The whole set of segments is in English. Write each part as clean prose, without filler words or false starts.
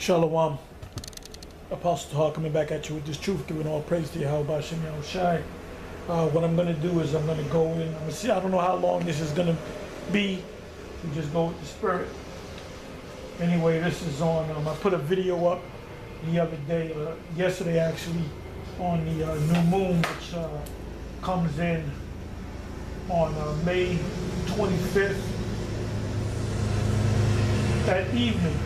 Shalom. Apostle Tahar coming back at you with this truth, giving all praise to Yahweh Shem Yahushai. What I'm going to do is I'm going to go in. I'm going to see, I don't know how long this is going to be. We just go with the spirit. Anyway, this is on, I put a video up the other day, yesterday actually, on the new moon, which comes in on May 25th at evening.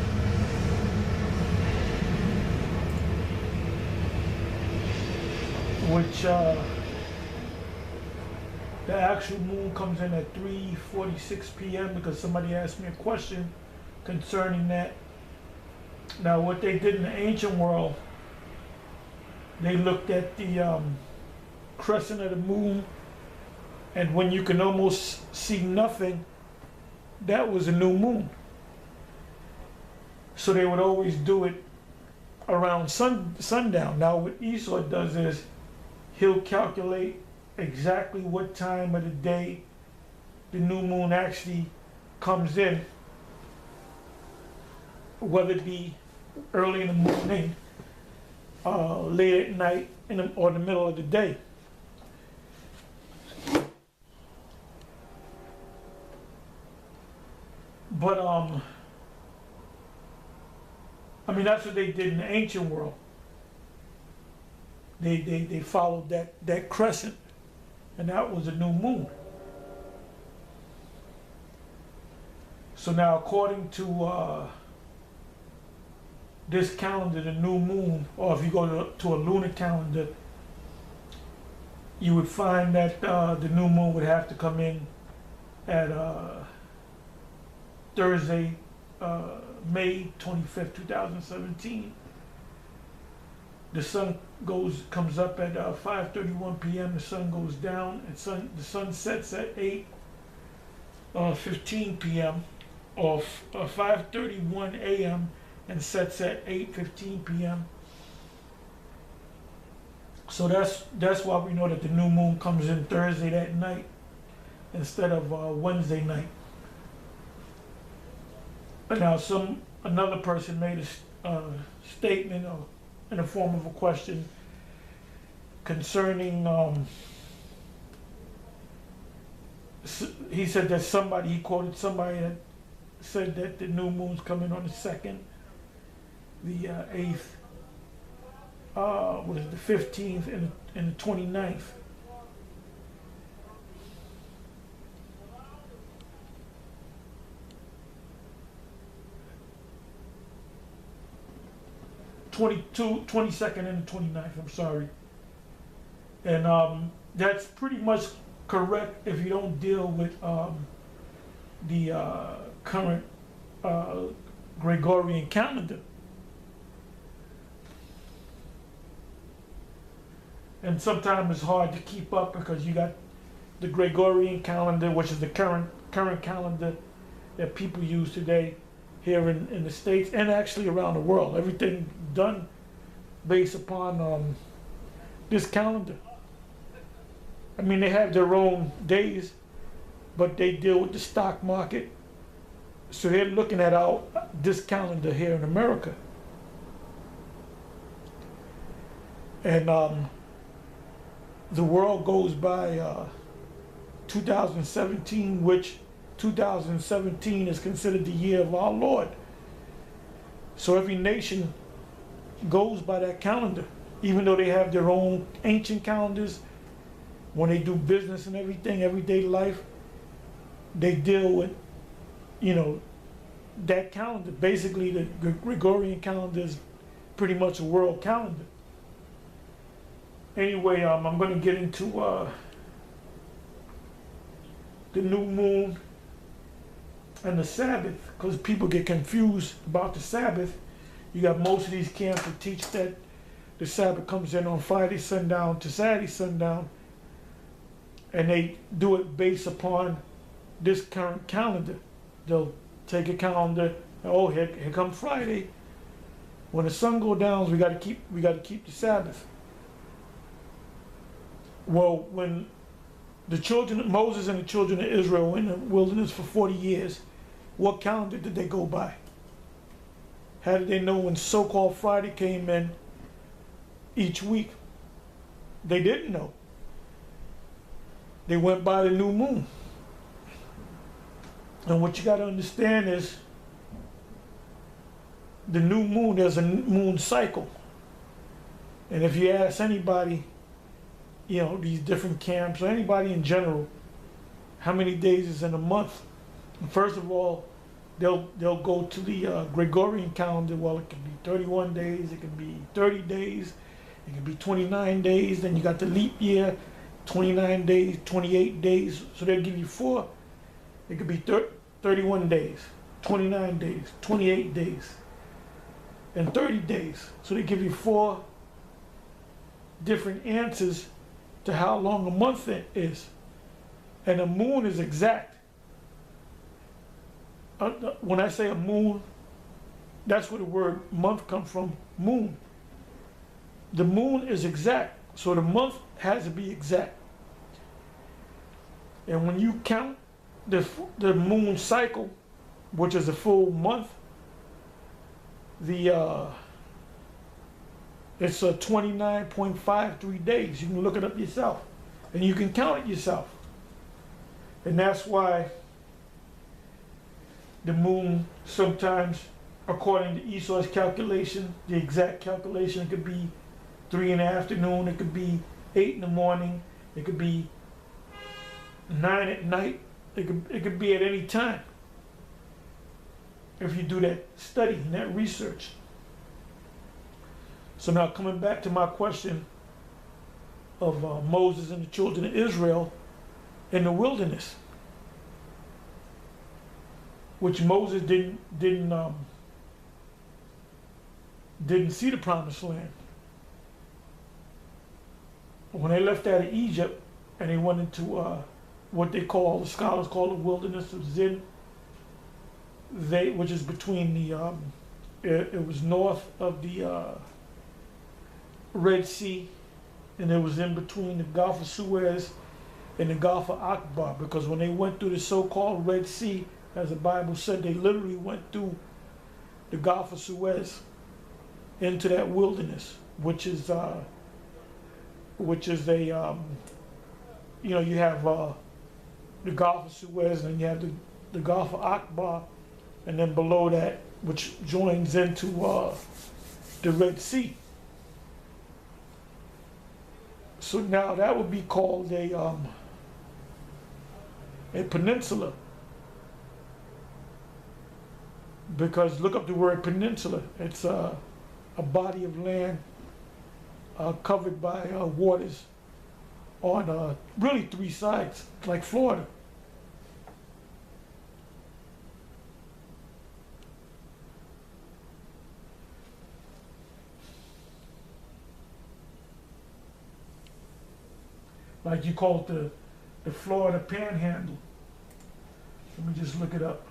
Which the actual moon comes in at 3:46 p.m. because somebody asked me a question concerning that. Now, what they did in the ancient world, they looked at the crescent of the moon, and when you can almost see nothing, that was a new moon. So they would always do it around sundown. Now, what Esau does is he'll calculate exactly what time of the day the new moon actually comes in, whether it be early in the morning, late at night, or the middle of the day. But I mean, that's what they did in the ancient world. They followed that crescent, and that was a new moon. So now, according to this calendar, the new moon, or if you go to a lunar calendar, you would find that the new moon would have to come in at Thursday, May 25th, 2017. The sun comes up at 5:31 p.m. The sun goes down, and the sun sets at 8:15 p.m. or 5:31 a.m. and sets at 8:15 p.m. So that's why we know that the new moon comes in Thursday that night instead of Wednesday night. Now, another person made a statement in the form of a question concerning, he said that he quoted somebody that said that the new moon's coming on the 2nd, the 8th, was the 15th and the 29th. The 22nd and the 29th, I'm sorry. And that's pretty much correct if you don't deal with the current Gregorian calendar. And sometimes it's hard to keep up because you got the Gregorian calendar, which is the current calendar that people use today here in the States and actually around the world. Everything done based upon this calendar. I mean, they have their own days, but they deal with the stock market. So they're looking at this calendar here in America. And the world goes by 2017, which 2017 is considered the year of our Lord. So every nation goes by that calendar, even though they have their own ancient calendars. When they do business and everything, everyday life, they deal with, that calendar. Basically, the Gregorian calendar is pretty much a world calendar. Anyway, I'm going to get into the new moon and the Sabbath, because people get confused about the Sabbath. You got most of these camps that teach that the Sabbath comes in on Friday sundown to Saturday sundown, and they do it based upon this current calendar. They'll take a calendar, and here comes Friday. When the sun goes down, we got to keep the Sabbath. Well, when Moses and the children of Israel were in the wilderness for 40 years, what calendar did they go by? How did they know when so-called Friday came in each week? They didn't know. They went by the new moon. And what you got to understand is the new moon, there's a moon cycle. And if you ask anybody, you know, these different camps, or anybody in general, how many days is in a month? First of all, they'll go to the Gregorian calendar. Well, it can be 31 days, it can be 30 days, it can be 29 days. Then you got the leap year, 29 days, 28 days. So they'll give you four. It could be 31 days, 29 days, 28 days, and 30 days. So they give you four different answers to how long a month is. And a moon is exact. When I say a moon, that's where the word month comes from, moon. The moon is exact, so the month has to be exact. And when you count the moon cycle, which is a full month, it's 29.53 days. You can look it up yourself, and you can count it yourself. And that's why the moon sometimes, according to Esau's calculation, the exact calculation, it could be 3 in the afternoon, it could be 8 in the morning, it could be 9 at night, it could be at any time. If you do that study and that research. So now coming back to my question of Moses and the children of Israel in the wilderness, which Moses didn't see the promised land. When they left out of Egypt and they went into what they call, the scholars call the wilderness of Zin, which is between the it was north of the Red Sea, and it was in between the Gulf of Suez and the Gulf of Akbar, because when they went through the so-called Red Sea, as the Bible said, they literally went through the Gulf of Suez into that wilderness, which is a you know, you have the Gulf of Suez, and you have the Gulf of Akbar, and then below that, which joins into the Red Sea. So now that would be called a peninsula, because look up the word peninsula. It's a body of land covered by waters on really three sides, like Florida. Like you call it the Florida Panhandle. Let me just look it up.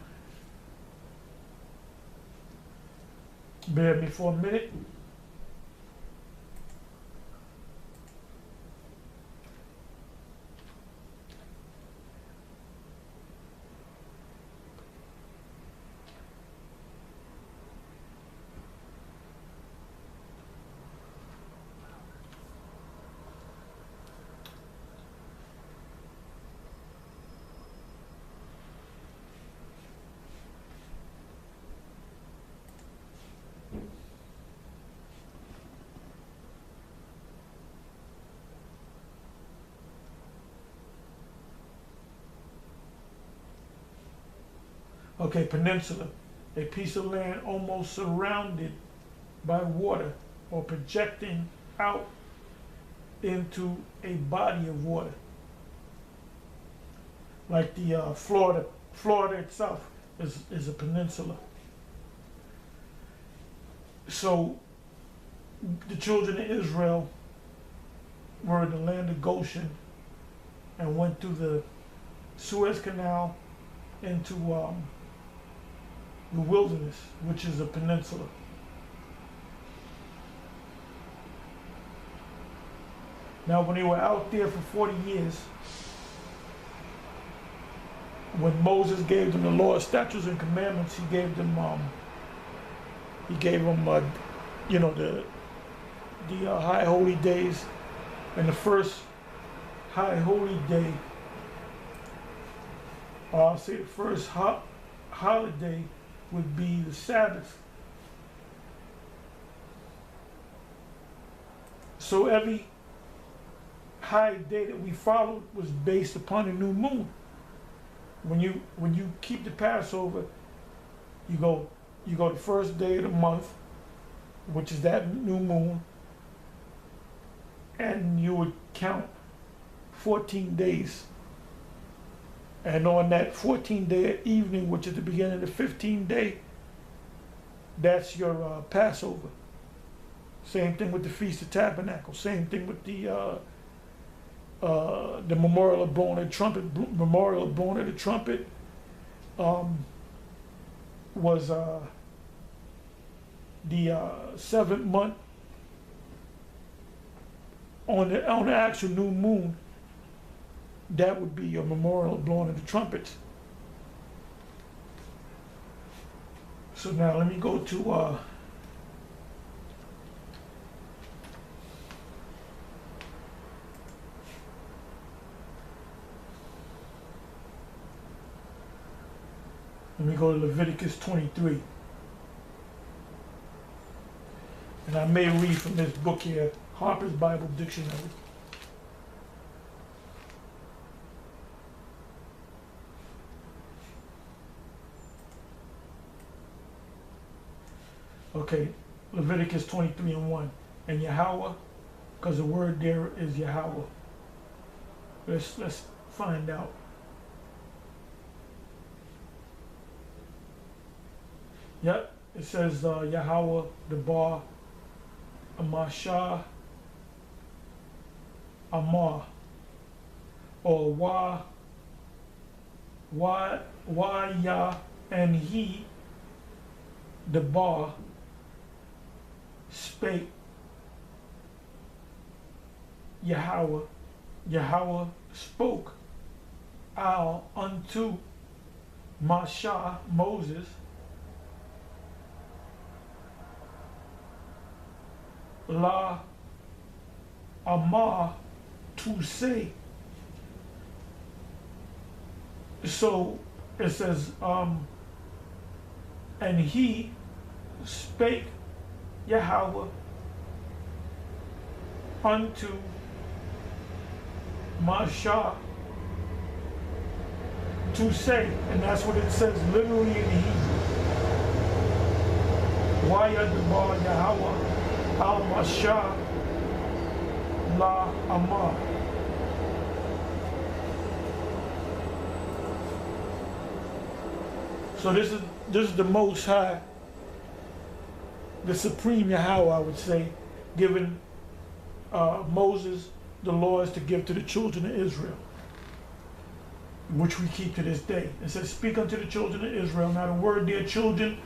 Bear with me for a minute. Okay, peninsula, a piece of land almost surrounded by water or projecting out into a body of water. Like the Florida itself is a peninsula. So the children of Israel were in the land of Goshen and went through the Suez Canal into the wilderness, which is a peninsula. Now, when they were out there for 40 years, when Moses gave them the law, statutes, and commandments, he gave them He gave them, you know, the high holy days, and the first high holy day, or I'll say the first holiday would be the Sabbath. So every high day that we followed was based upon the new moon. When you keep the Passover, you go the first day of the month, which is that new moon, and you would count 14 days. And on that 14th day evening, which is the beginning of the 15th day, that's your Passover. Same thing with the Feast of Tabernacles. Same thing with the memorial of blowing of the trumpet. Memorial of blowing of the trumpet was the 7th month on the actual new moon. That would be your memorial of blowing of the trumpets. So now let me go to Leviticus 23. And I may read from this book here, Harper's Bible Dictionary. Okay, Leviticus 23:1. And Yahweh, because the word there is Yahweh. Let's find out. Yep, it says Yahweh, the Bar, Amashah, Amar, or Yah, and he, the Bar, spake. Yahweh spoke unto Mashah, Moses, La Amar, to say. So it says, and he spake, Yahweh, unto Mashah, to say, and that's what it says literally in Hebrew. Wayadabar Yahweh al Mashah la Amar. So this is the Most High, the Supreme Yahweh, I would say, giving Moses the laws to give to the children of Israel, which we keep to this day. It says, speak unto the children of Israel. Now the word there, children,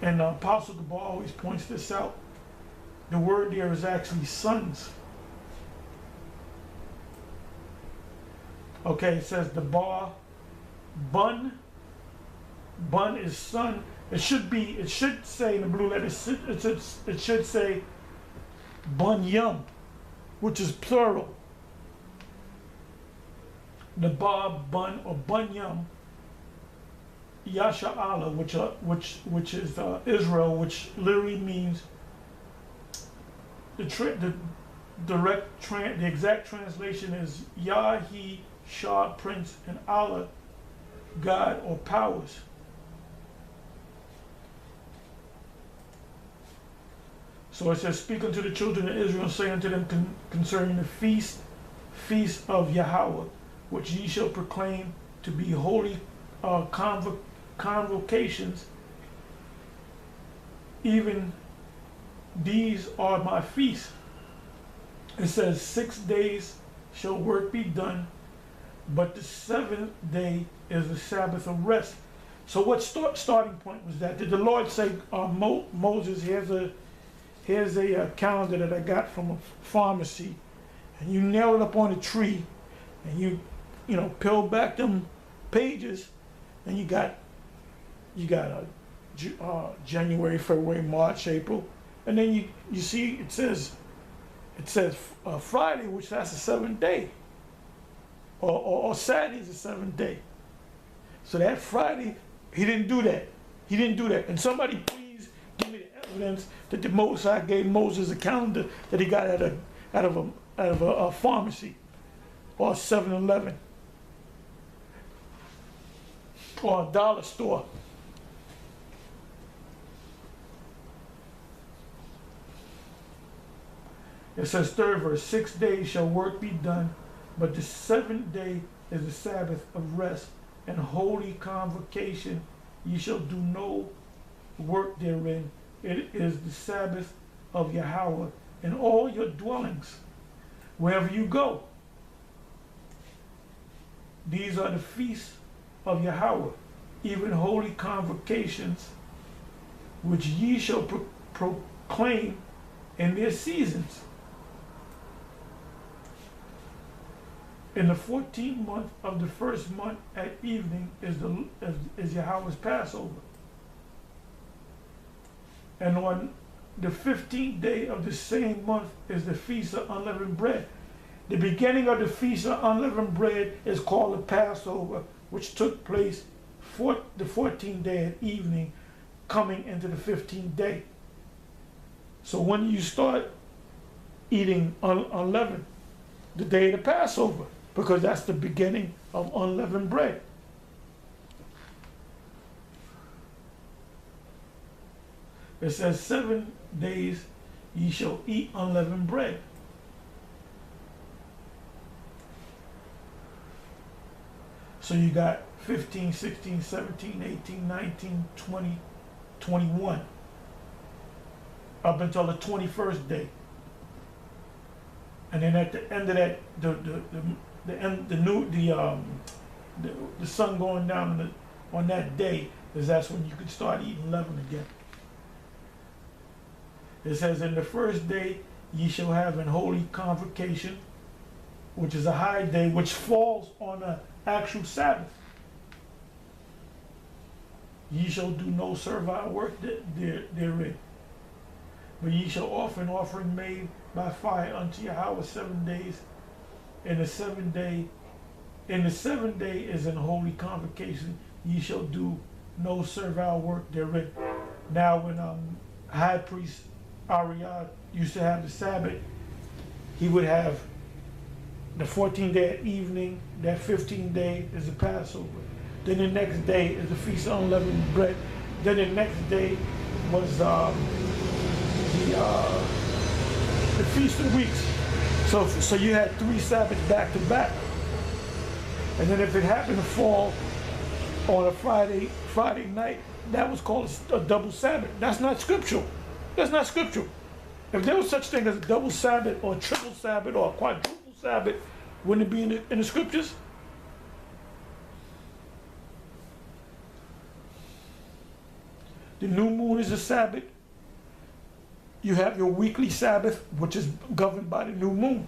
and Apostle Gabar always points this out, the word there is actually sons. Okay, it says the bar, bun is son. It should say in the blue letters, it should say bun yum, which is plural. The bar, bun, or bun yum, Yasha Allah, which is Israel, which literally means the exact translation is Yah, He, Shah, Prince, and Allah, God or powers. So it says, speak unto the children of Israel, and say unto them concerning the feast of Yahweh, which ye shall proclaim to be holy convocations. Even these are my feasts. It says 6 days shall work be done, but the 7th day is the Sabbath of rest. So what starting point was that? Did the Lord say, Moses, here's a calendar that I got from a pharmacy, and you nail it up on a tree, and you peel back them pages, and you got January, February, March, April, and then you see it says Friday, which that's the seventh day, or Saturday is the seventh day. So that Friday, he didn't do that. He didn't do that. And somebody please give me the evidence that the Most High gave Moses a calendar that he got out of a pharmacy or a 7-Eleven or a dollar store. It says, third verse, 6 days shall work be done, but the seventh day is the Sabbath of rest and holy convocation. Ye shall do no work therein. It is the Sabbath of Yahweh in all your dwellings, wherever you go. These are the feasts of Yahweh, even holy convocations, which ye shall proclaim in their seasons. In the 14th month of the first month at evening is Yahweh's Passover. And on the 15th day of the same month is the Feast of Unleavened Bread. The beginning of the Feast of Unleavened Bread is called the Passover, which took place the 14th day at evening, coming into the 15th day. So when you start eating unleavened, the day of the Passover, because that's the beginning of unleavened bread. It says 7 days ye shall eat unleavened bread. So you got 15, 16, 17, 18, 19, 20, 21, up until the 21st day. And then at the end of that, the sun going down on that day that's when you can start eating leaven again. It says, in the first day ye shall have an holy convocation, which is a high day, which falls on an actual Sabbath. Ye shall do no servile work therein, but ye shall offer an offering made by fire unto Yahweh 7 days. In the seventh day is an holy convocation. Ye shall do no servile work therein. Now, when high priest Ariad used to have the Sabbath, he would have the 14th day at evening. That 15th day is the Passover. Then the next day is the Feast of Unleavened Bread. Then the next day was the Feast of Weeks. So you had 3 Sabbaths back to back. And then if it happened to fall on a Friday night, that was called a double Sabbath. That's not scriptural. That's not scriptural. If there was such thing as a double Sabbath or a triple Sabbath or a quadruple Sabbath, wouldn't it be in the scriptures? The new moon is a Sabbath. You have your weekly Sabbath, which is governed by the new moon.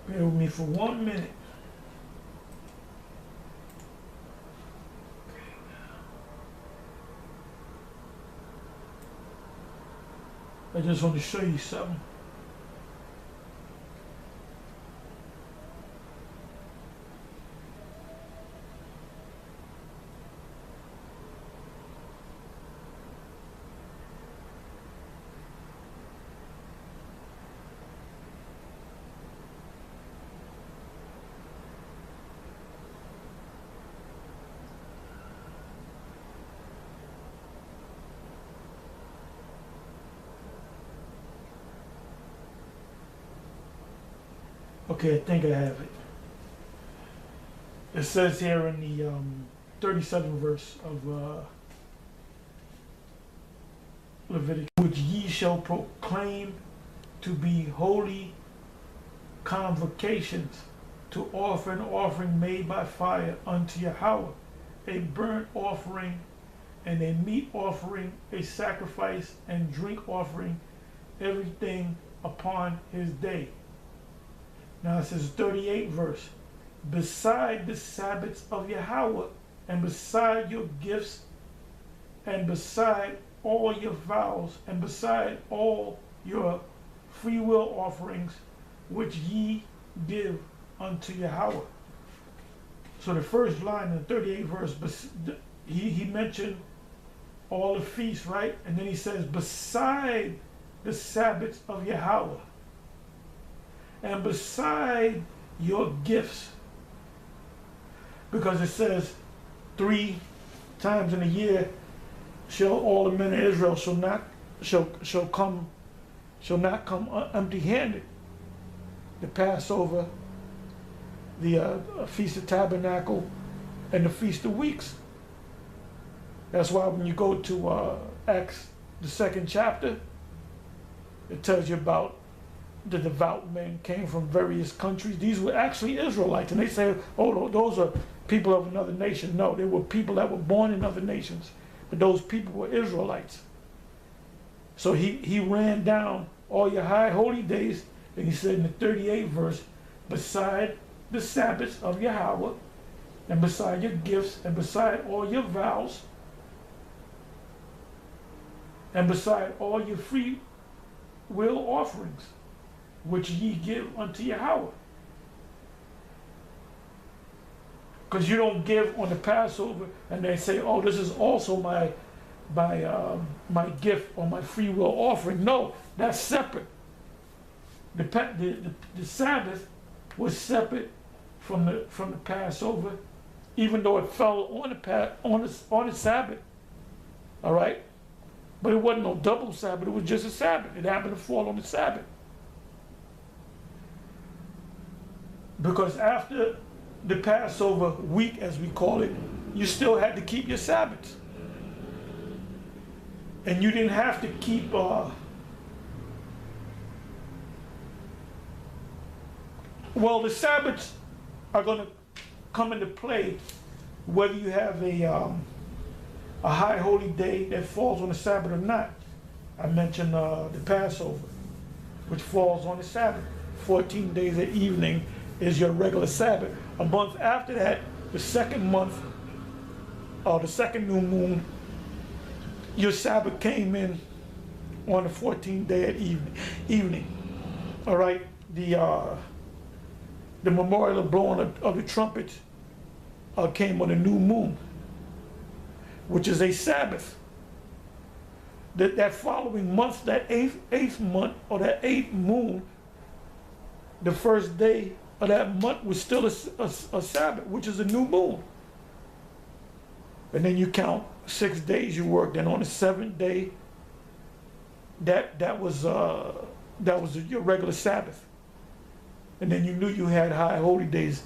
Bear with me for 1 minute. I just want to show you something. Okay, I think I have it. It says here in the 37th verse of Leviticus, which ye shall proclaim to be holy convocations, to offer an offering made by fire unto Yahweh, a burnt offering and a meat offering, a sacrifice and drink offering, everything upon his day. Now it says 38th verse, beside the Sabbaths of Yahweh, and beside your gifts, and beside all your vows, and beside all your free will offerings, which ye give unto Yahweh. So the first line in the 38th verse, he mentioned all the feasts, right? And then he says, beside the Sabbaths of Yahweh, and beside your gifts. Because it says 3 times in a year shall all the men of Israel shall not come empty-handed. The Passover, the Feast of Tabernacle, and the Feast of Weeks. That's why when you go to Acts, the 2nd chapter, it tells you about the devout men came from various countries. These were actually Israelites, and they say, oh, those are people of another nation. No, they were people that were born in other nations, but those people were Israelites. So he ran down all your high holy days, and he said in the 38th verse, beside the Sabbaths of Yahweh, and beside your gifts, and beside all your vows, and beside all your free will offerings, which ye give unto Yahweh. Because you don't give on the Passover and they say, oh, this is also my gift or my free will offering. No, that's separate. The Sabbath was separate from the Passover, even though it fell on the Sabbath. All right? But it wasn't no double Sabbath, it was just a Sabbath. It happened to fall on the Sabbath. Because after the Passover week, as we call it, you still had to keep your Sabbaths. And you didn't have to keep, well, the Sabbaths are going to come into play whether you have a high holy day that falls on the Sabbath or not. I mentioned the Passover, which falls on the Sabbath. 14 days at evening is your regular Sabbath. A month after that, the second month, or the second new moon, your Sabbath came in on the 14th day at evening. All right, the memorial blowing of the trumpets came on the new moon, which is a Sabbath. That following month, that eighth month, or that eighth moon, the first day of that month was still a Sabbath, which is a new moon. And then you count 6 days you worked, and on the 7th day, that was your regular Sabbath. And then you knew you had high holy days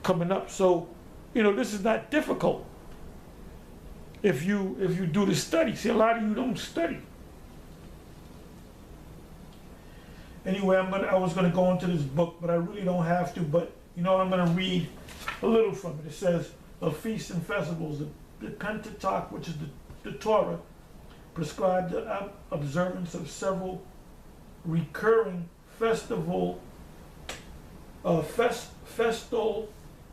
coming up. So, this is not difficult. If you do the study. See, a lot of you don't study. Anyway, I was going to go into this book, but I really don't have to. But I'm going to read a little from it. It says, of feasts and festivals, the Pentateuch, which is the Torah, prescribed the observance of several recurring festal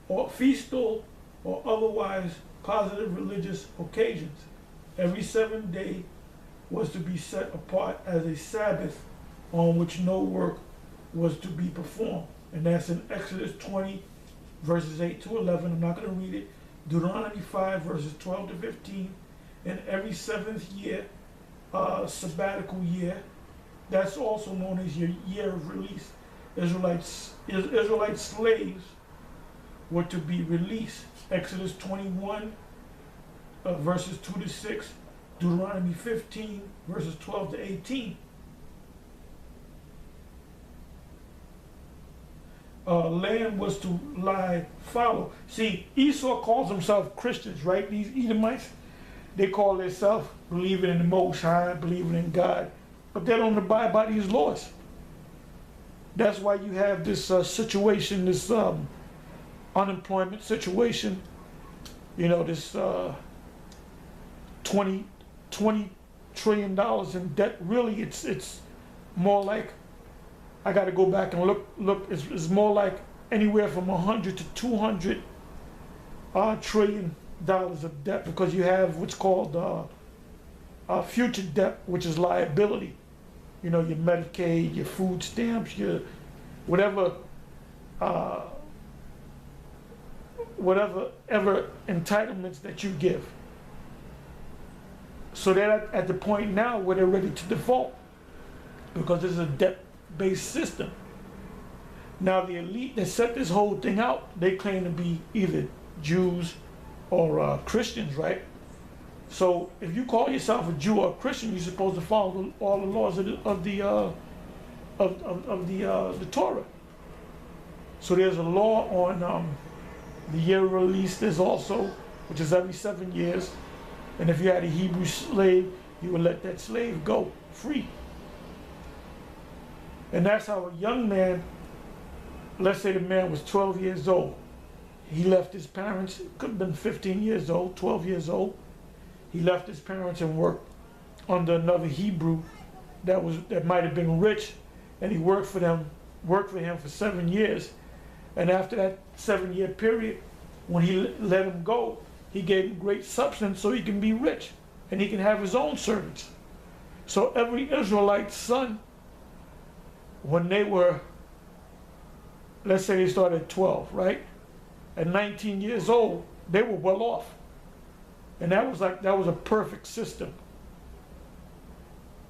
or feastal or otherwise positive religious occasions. Every 7th day was to be set apart as a Sabbath on which no work was to be performed. And that's in Exodus 20, verses 8 to 11. I'm not going to read it. Deuteronomy 5, verses 12 to 15. And every 7th year, sabbatical year, that's also known as your year of release. Israelite slaves were to be released. Exodus 21, verses 2 to 6, Deuteronomy 15, verses 12 to 18. land was to lie fallow. See, Esau calls himself Christians, right? These Edomites, they call themselves believing in the Most High, believing in God, but they don't abide by these laws. That's why you have this situation, this unemployment situation, you know, this $20 trillion in debt. Really, it's more like, I got to go back and look. It's more like anywhere from 100 to 200 trillion dollars of debt, because you have what's called future debt, which is liability. You know, your Medicaid, your food stamps, your whatever ever entitlements that you give. So they're at the point now where they're ready to default, because this is a debt-based system. Now the elite that set this whole thing out, they claim to be either Jews or Christians, right? So if you call yourself a Jew or a Christian, you're supposed to follow all the laws of the Torah. So there's a law on the year of release. There's also, which is every 7 years. And if you had a Hebrew slave, you would let that slave go free. And that's how a young man, let's say the man was 12 years old. He left his parents, could have been 15 years old, 12 years old. He left his parents and worked under another Hebrew that might have been rich, and he worked for him for 7 years. And after that 7-year period, when he let him go, he gave him great substance so he can be rich and he can have his own servants. So every Israelite son, when they were, let's say they started at 12, right? At 19 years old, they were well off. And that was a perfect system.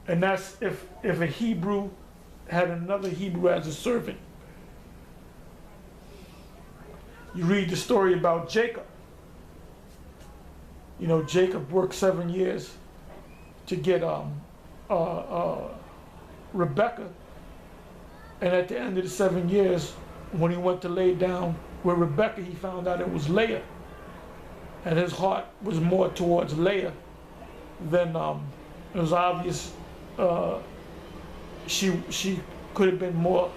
And that's if a Hebrew had another Hebrew as a servant. You read the story about Jacob. You know, Jacob worked 7 years to get Rebecca, and at the end of the 7 years, when he went to lay down with Rebecca, he found out it was Leah, and his heart was more towards Leah than it was obvious. She could have been more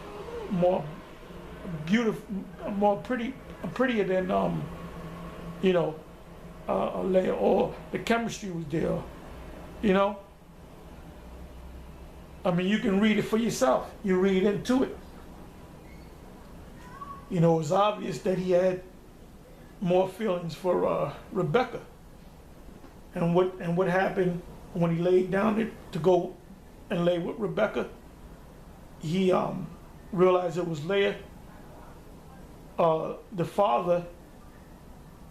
beautiful, more prettier than Leah, or the chemistry was there, you know. I mean, you can read it for yourself. You read into it. You know, it was obvious that he had more feelings for Rebecca. And what happened when he laid down to go and lay with Rebecca? He realized it was Leah. The father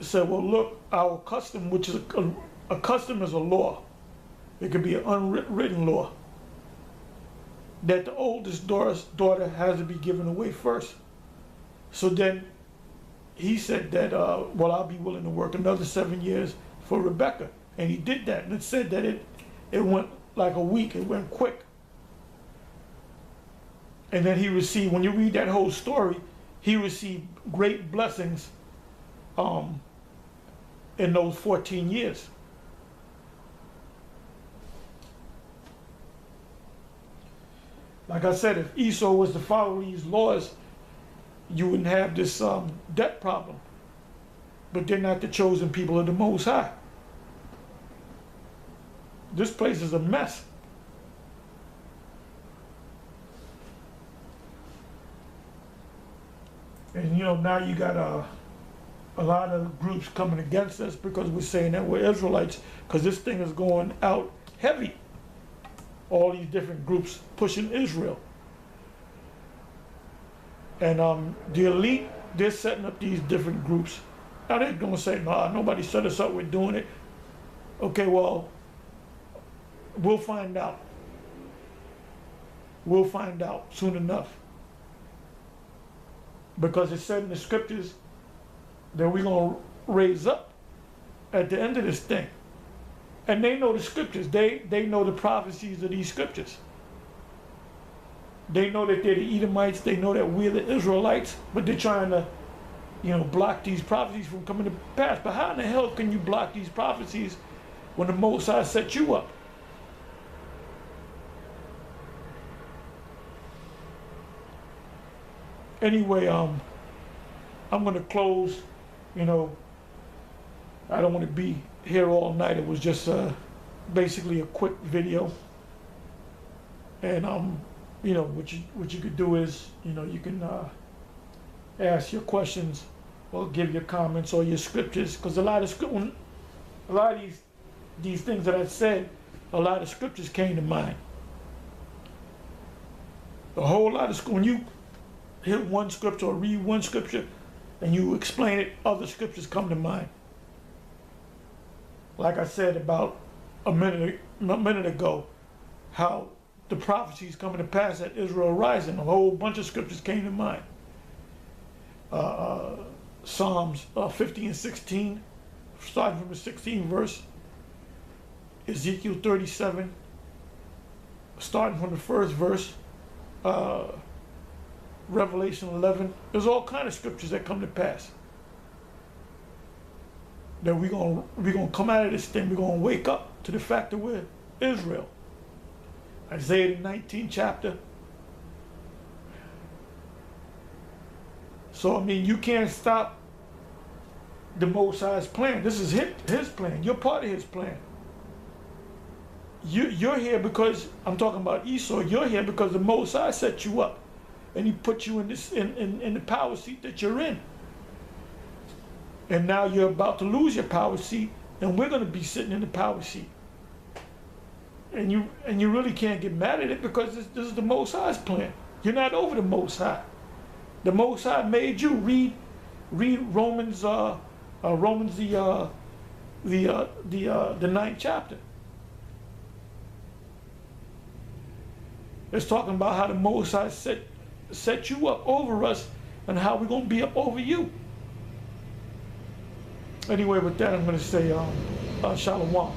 said, well, look, our custom, which is a custom is a law. It could be an unwritten law that the oldest daughter has to be given away first. So then he said that, well, I'll be willing to work another 7 years for Rebecca. And he did that. And it said that it went like a week. It went quick. And then he received, when you read that whole story, he received great blessings in those 14 years. Like I said, if Esau was to follow these laws, you wouldn't have this debt problem. But they're not the chosen people of the Most High. This place is a mess. And you know, now you got a lot of groups coming against us because we're saying that we're Israelites, because this thing is going out heavy. All these different groups pushing Israel. And the elite, they're setting up these different groups. Now they're going to say, nah, nobody set us up, we're doing it. Okay, well, we'll find out. We'll find out soon enough. Because it said in the scriptures that we're going to raise up at the end of this thing. And they know the scriptures. They know the prophecies of these scriptures. They know that they're the Edomites. They know that we're the Israelites, but they're trying to, block these prophecies from coming to pass. But how in the hell can you block these prophecies when the Most High set you up? Anyway, I'm gonna close. I don't want to be here all night. It was just basically a quick video. And what you could do is, you can ask your questions or give your comments or your scriptures, because a lot of these things that I said, a lot of scriptures came to mind. A whole lot of when you hit one scripture or read one scripture and you explain it, other scriptures come to mind. Like I said about a minute ago, how the prophecies coming to pass at Israel rising, a whole bunch of scriptures came to mind. Psalms 50 and 16, starting from the 16th verse. Ezekiel 37, starting from the first verse. Revelation 11. There's all kind of scriptures that come to pass. That we're gonna come out of this thing. We're gonna wake up to the fact that we're Israel. Isaiah the 19th chapter. So you can't stop the Most High's plan. This is his plan. You're part of his plan. You're here because, I'm talking about Esau, you're here because the Most High set you up. And he put you in the power seat that you're in. And now you're about to lose your power seat, and we're going to be sitting in the power seat. And you really can't get mad at it, because this is the Most High's plan. You're not over the Most High. The Most High made you. Read Romans the 9th chapter. It's talking about how the Most High set you up over us, and how we're going to be up over you. Anyway, with that, I'm going to say shalom.